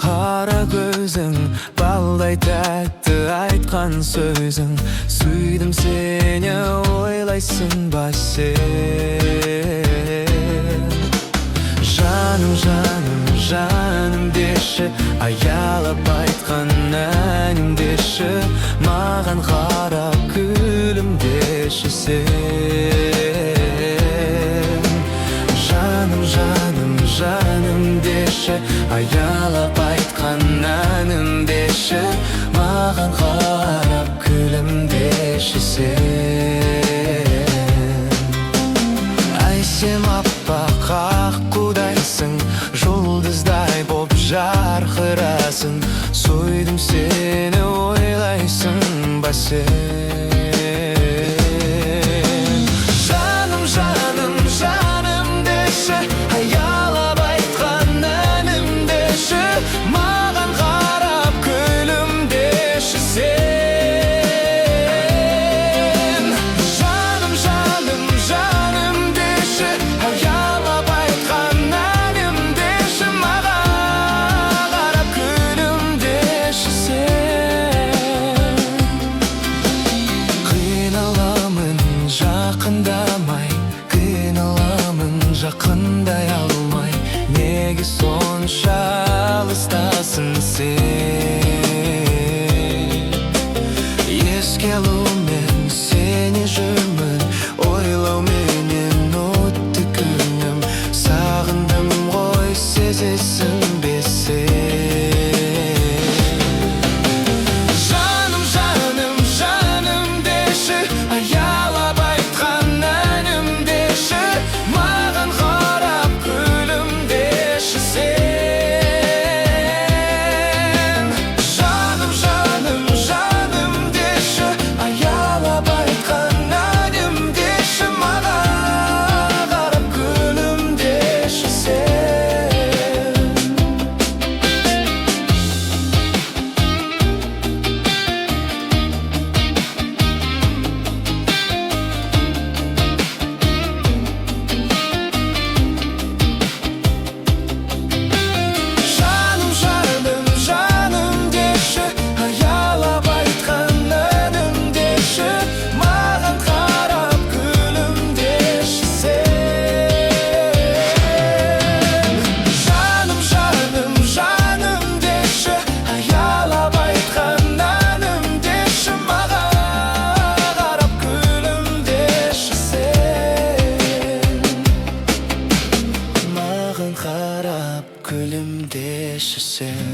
қара көзің, балдай тәтті айтқан сөзің. Сүйдім сені, ойлайсың ба сен? Жаным, жаным, жаным деші, аялап айтқан әнім деші, маған қарап күлімдеші сен. Жаным, жаным, жаным деші, аялап айтқан әнім деші, маған қарап күлімдеші сен. Ай, сен аппақ аққудайсың, жұлдыздай боп жарқырасың. Сойдым сені, ойлайсың ба сен? Жаным, жаным, жаным деші, аялап айтқан әнім деші, маған қарап күлімдеші сен. Жаным, жаным, жаным деші, аялап айтқан әнім деші, маған қарап күлімдеші сен. Қиналамын жақындамай, қиналамын жақындай алмай, неге сонша алыстасың сен? Еске алумен сені жүрмін, ойлауменен өтті күнім. Сағындым ғой, сезесің бе сен? Жаным, жаным, жаным деші, аялап айтқан әнім деші, маған қарап күлімдеші сен. Жаным, жаным, жаным деші, аялап айтқан әнім деші, маған қарап күлімдеші сен. Жаным, жаным, жаным деші, аялап айтқан әнім деші, маған қарап күлімдеші сен. Жаным, жаным, жаным деші, аялап айтқан әнім деші, маған қарап күлімдеші сен. Маған қарап күлімдеші сен.